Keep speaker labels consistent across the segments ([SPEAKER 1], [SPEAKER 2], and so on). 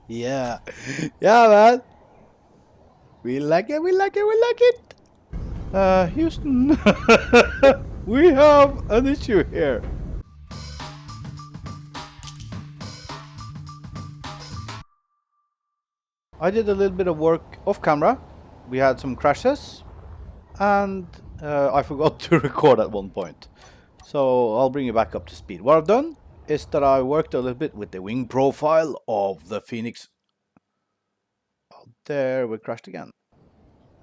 [SPEAKER 1] Yeah. Yeah, man. We like it, we like it, we like it. Houston. We have an issue here. I did a little bit of work off camera. We had some crashes, and I forgot to record at one point. So I'll bring you back up to speed. What I've done is that I worked a little bit with the wing profile of the Phoenix. Oh, there, we crashed again.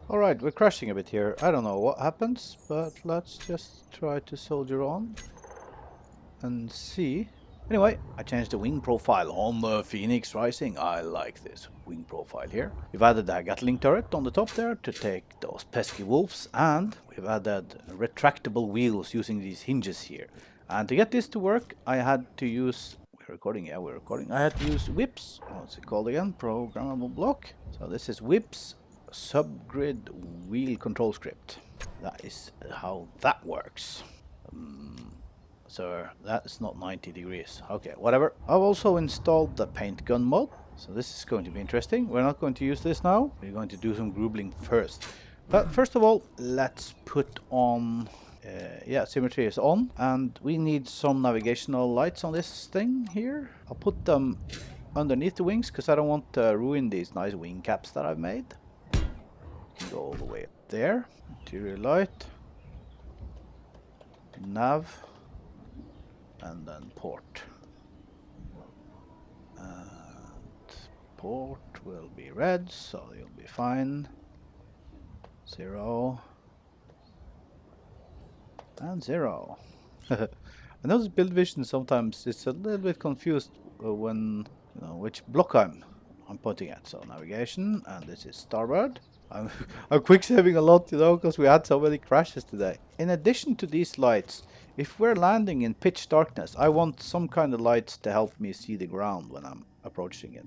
[SPEAKER 1] Alright, we're crashing a bit here. I don't know what happens, but let's just try to soldier on and see. Anyway, I changed the wing profile on the Phoenix Rising. I like this wing profile here. We've added a Gatling turret on the top there to take those pesky wolves, and we've added retractable wheels using these hinges here. And to get this to work, I had to use... We're recording, yeah, we're recording. I had to use whips. What's it called again? Programmable block. So this is whips subgrid wheel control script. That is how that works. So that's not 90 degrees. Okay, whatever. I've also installed the paint gun mod. So this is going to be interesting. We're not going to use this now. We're going to do some groovling first. But first of all, let's put on... yeah, symmetry is on. And we need some navigational lights on this thing here. I'll put them underneath the wings because I don't want to ruin these nice wing caps that I've made. Can go all the way up there. Interior light. Nav. And then port. And port will be red, so you'll be fine. 0. And 0. I notice build vision sometimes it's a little bit confused when you know which block I'm pointing at. So navigation, and this is starboard. I'm quick saving a lot, you know, because we had so many crashes today. In addition to these lights, if we're landing in pitch darkness, I want some kind of lights to help me see the ground when I'm approaching it.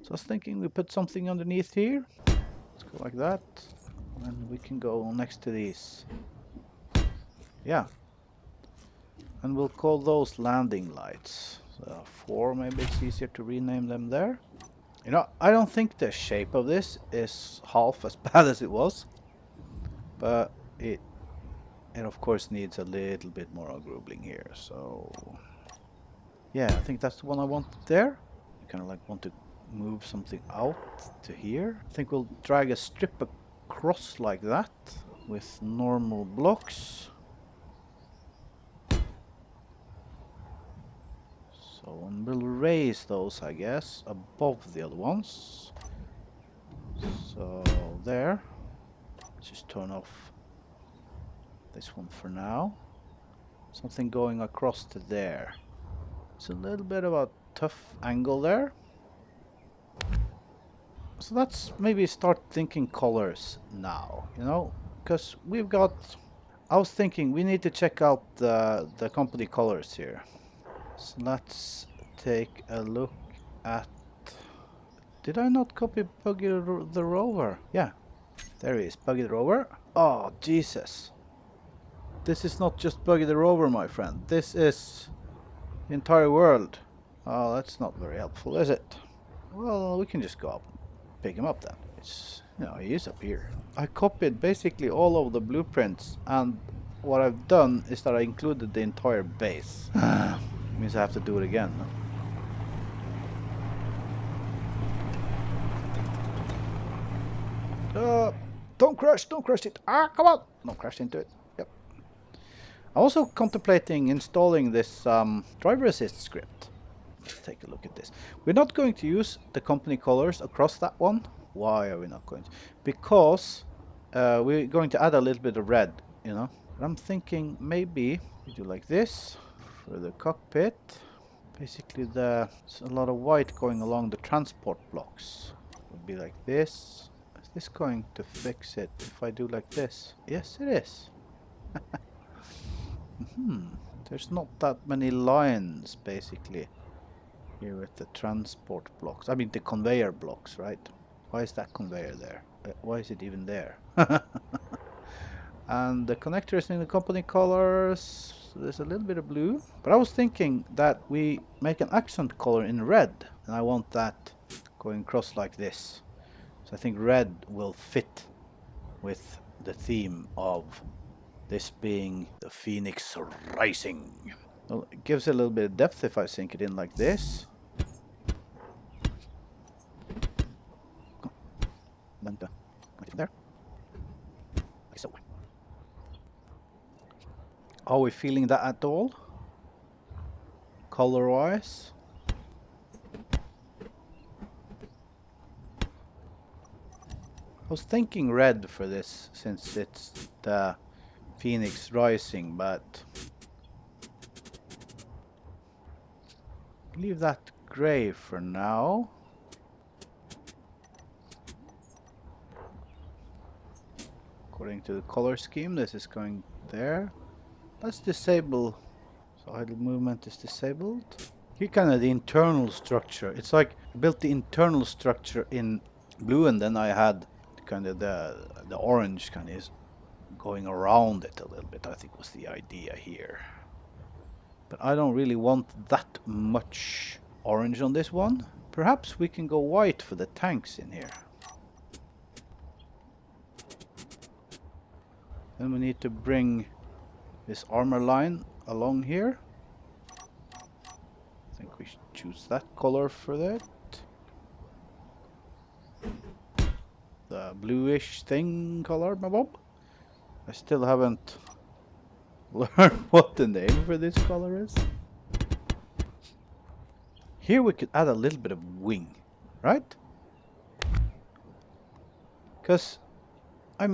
[SPEAKER 1] So I was thinking we put something underneath here. Let's go like that. And we can go next to these. Yeah. And we'll call those landing lights. So 4, maybe it's easier to rename them there. You know, I don't think the shape of this is half as bad as it was. But it of course needs a little bit more groovling here. So yeah, I think that's the one I want there. I kind of like want to move something out to here. I think we'll drag a strip across like that with normal blocks. So and we'll raise those, I guess, above the other ones. So there. Let's just turn off this one for now. Something going across to there. It's a little bit of a tough angle there. So let's maybe start thinking colors now, you know, because we've got... I was thinking we need to check out the company colors here. So let's take a look at... Did I not copy Buggy the Rover? Yeah, there he is, Buggy the Rover. Oh, Jesus. This is not just Buggy the Rover, my friend. This is the entire world. Oh, that's not very helpful, is it? Well, we can just go up and pick him up then. It's, you know, he is up here. I copied basically all of the blueprints, and what I've done is that I included the entire base. Means I have to do it again. Don't crash it. Ah, come on. Don't crash into it. Yep. I'm also contemplating installing this driver assist script. Let's take a look at this. We're not going to use the company colors across that one. Why are we not going to? Because we're going to add a little bit of red, you know. And I'm thinking maybe we do like this for the cockpit. Basically there's a lot of white going along the transport blocks. It would be like this. Is this going to fix it if I do like this? Yes, it is. There's not that many lines basically here with the transport blocks. I mean the conveyor blocks, right? Why is that conveyor there? Why is it even there? And the connector is in the company colors. So there's a little bit of blue. But I was thinking that we make an accent color in red. and I want that going across like this. So I think red will fit with the theme of this being the Phoenix Rising. Well, it gives a little bit of depth if I sink it in like this. Then there. Like so. Are we feeling that at all? Color-wise? I was thinking red for this since it's the Phoenix Rising, but leave that gray for now. According to the color scheme, this is going there. Let's disable. So idle movement is disabled. Here kind of the internal structure. It's like I built the internal structure in blue, and then I had kind of the orange kind of going around it a little bit. I think was the idea here. But I don't really want that much orange on this one. Perhaps we can go white for the tanks in here. Then we need to bring this armor line along here. I think we should choose that color for that. The bluish thing color, my bob. I still haven't learned what the name for this color is. Here we could add a little bit of wing, right? Because I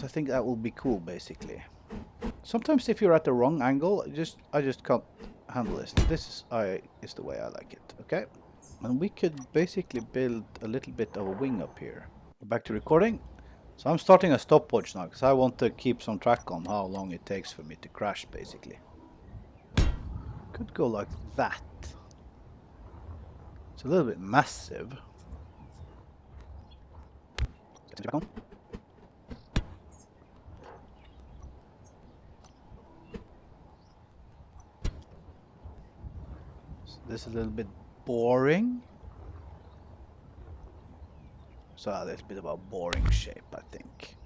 [SPEAKER 1] think that will be cool, basically. Sometimes if you're at the wrong angle, I just can't handle this. This is the way I like it, okay? And we could basically build a little bit of a wing up here. Back to recording. So I'm starting a stopwatch now, because I want to keep some track on how long it takes for me to crash, basically. Could go like that. It's a little bit massive. Get it back on. This is a little bit boring. So a little bit of a boring shape, I think.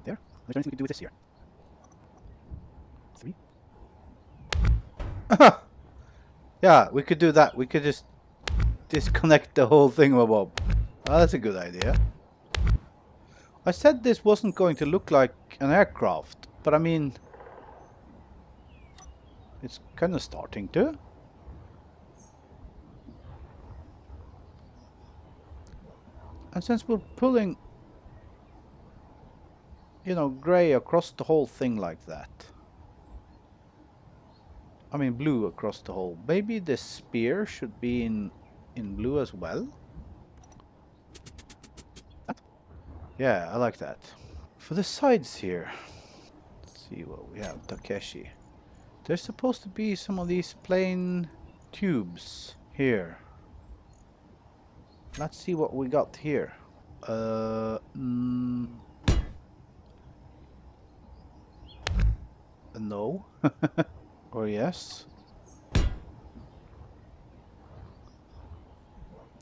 [SPEAKER 1] There. Is there anything we can do with this here? 3. Yeah, we could do that. We could just disconnect the whole thing, Bob. Oh, that's a good idea. I said this wasn't going to look like an aircraft, but I mean, it's kind of starting to. And since we're pulling, you know, gray across the whole thing like that. I mean blue across the whole. Maybe the spear should be in blue as well. Yeah, I like that. For the sides here, let's see what we have. Takeshi. There's supposed to be some of these plain tubes here. Let's see what we got here. No. Or yes. Oh,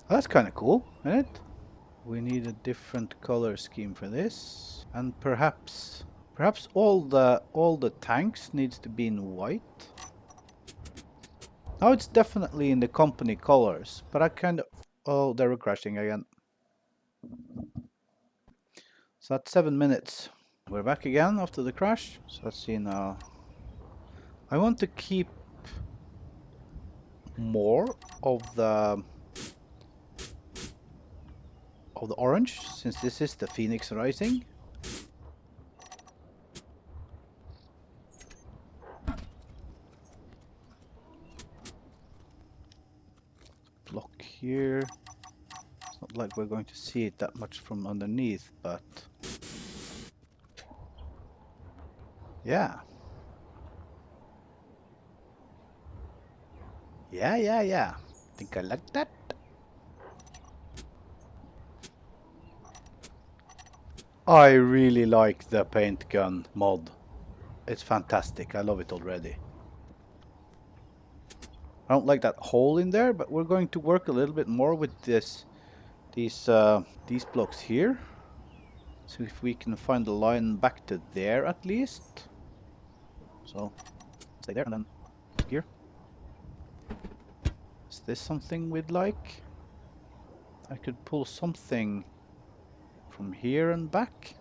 [SPEAKER 1] that's kind of cool, isn't it? We need a different color scheme for this, and perhaps all the tanks needs to be in white. Now it's definitely in the company colors, but I kind of, oh, they were crashing again. So that's 7 minutes. We're back again after the crash. So let's see now. I want to keep more of the orange, since this is the Phoenix Rising. Block here. It's not like we're going to see it that much from underneath, but yeah. Yeah. Think I like that. I really like the paint gun mod. It's fantastic. I love it already. I don't like that hole in there, but we're going to work a little bit more with these blocks here. So if we can find the line back to there at least. So stay there and then here. Is this something we'd like? I could pull something from here and back.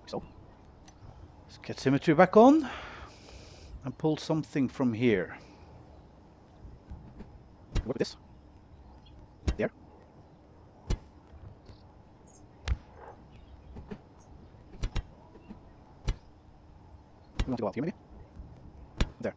[SPEAKER 1] So let's get symmetry back on and pull something from here. Look at this. There. We want to go out here maybe? There.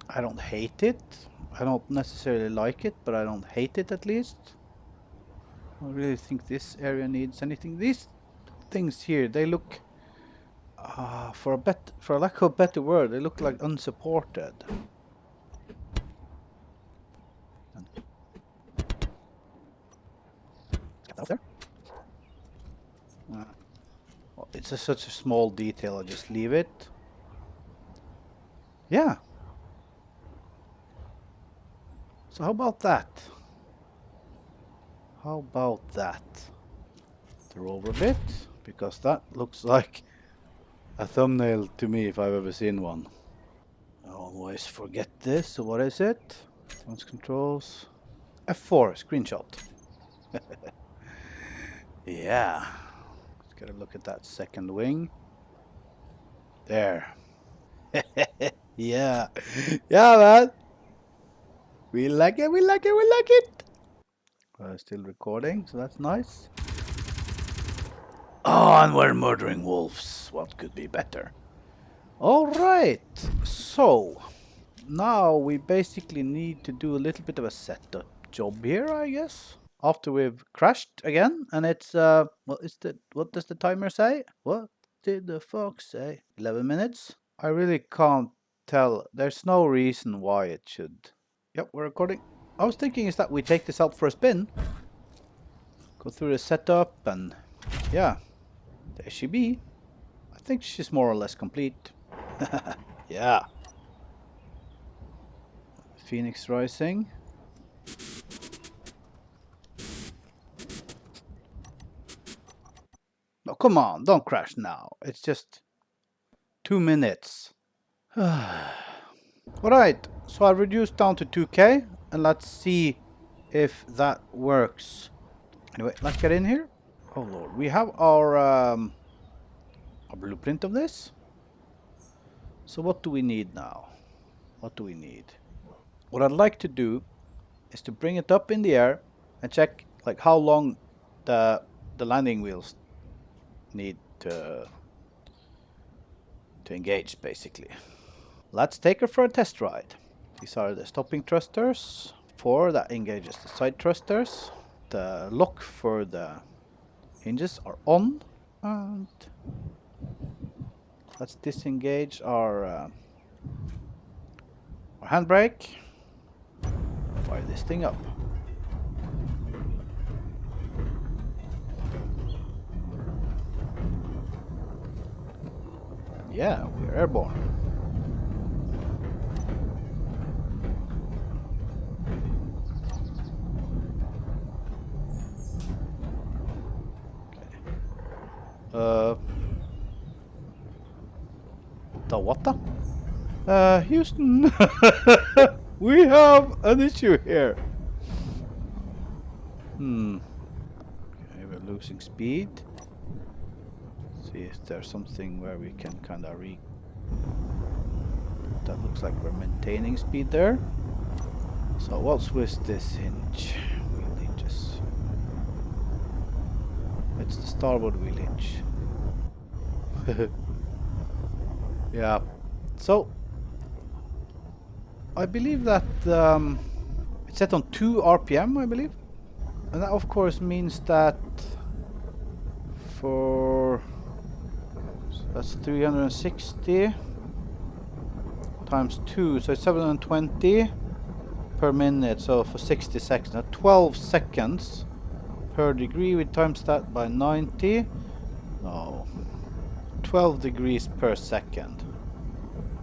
[SPEAKER 1] I don't hate it. I don't necessarily like it, but I don't hate it at least. I don't really think this area needs anything. These things here, they look, for a lack of a better word, they look like unsupported. Get out there. Well, it's such a small detail. I just leave it. Yeah. So how about that? How about that? Throw over a bit, because that looks like a thumbnail to me if I've ever seen one. I always forget this. So what is it? Advanced controls. F4 screenshot. Yeah. Let's get a look at that second wing. There. Yeah. Yeah, man. We like it, we like it, we like it. Still recording, so that's nice. Oh, and we're murdering wolves. What could be better? Alright, so now we basically need to do a little bit of a setup job here, I guess. After we've crashed again, and it's what does the timer say? What did the fox say? 11 minutes? I really can't tell. There's no reason why it should. Yep, we're recording. I was thinking is that we take this out for a spin. Go through the setup and yeah, there she be. I think she's more or less complete. Yeah. Phoenix Rising. No, come on, don't crash now. It's just 2 minutes. Alright, so I reduced down to 2K and let's see if that works. Anyway, let's get in here. Oh lord, we have our blueprint of this. So what do we need now? What do we need? What I'd like to do is to bring it up in the air and check like how long the landing wheels need to engage basically. Let's take her for a test ride. These are the stopping thrusters. 4 that engages the side thrusters. The lock for the hinges are on, and let's disengage our handbrake. Fire this thing up. Yeah, we're airborne. Okay. The what the? Houston, we have an issue here. Okay, we're losing speed. See if there's something where we can kind of that looks like we're maintaining speed there. So what's with this hinge? Wheel hinges. It's the starboard wheel hinge. Yeah. So I believe that it's set on 2 RPM, I believe. And that of course means that for that's 360. times 2, so it's 720 per minute, so for 60 seconds. Now 12 seconds per degree, we times that by 90. No, 12 degrees per second.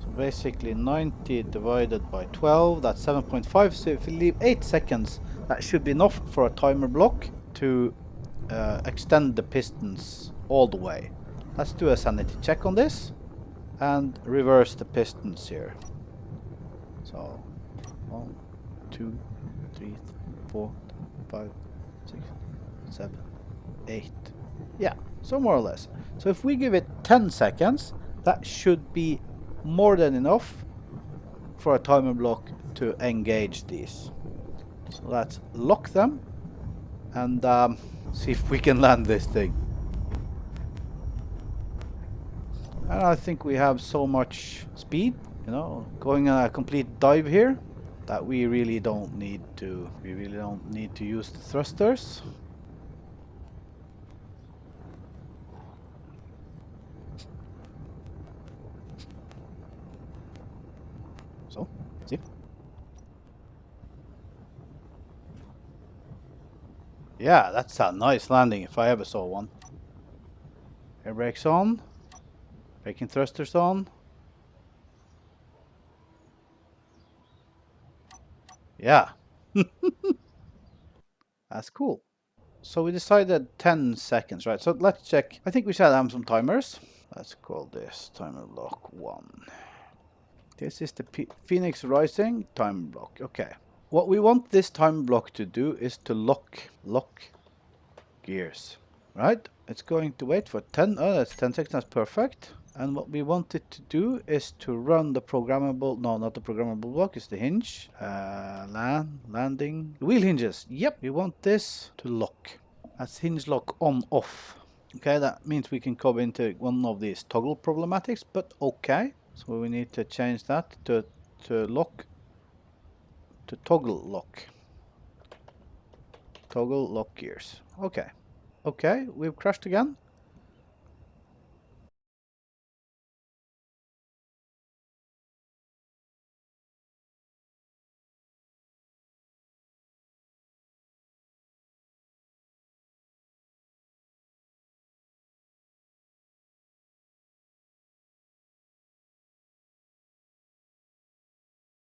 [SPEAKER 1] So basically 90 divided by 12, that's 7.5. So if we leave 8 seconds, that should be enough for a timer block to extend the pistons all the way. Let's do a sanity check on this and reverse the pistons here. So 1, 2, 3, 4, 5, 6, 7, 8. Yeah, so more or less. So if we give it 10 seconds, that should be more than enough for a timer block to engage these. So let's lock them and see if we can land this thing. And I think we have so much speed, you know, going on a complete dive here, that we really don't need to use the thrusters. So, see? Yeah, that's a nice landing if I ever saw one. Air brakes on. Braking thrusters on. Yeah. That's cool. So we decided 10 seconds, right? So let's check. I think we should have some timers. Let's call this timer block 1. This is the Phoenix Rising timer block. Okay. What we want this timer block to do is to lock gears, right? It's going to wait for 10. Oh, that's 10 seconds. That's perfect. And what we want it to do is to run the programmable, no, not the programmable block, it's the hinge, landing, wheel hinges. Yep, we want this to lock. That's hinge lock on off. Okay, that means we can come into one of these toggle problematics, but okay. So we need to change that to lock, to toggle lock. Toggle lock gears. Okay. Okay, we've crashed again.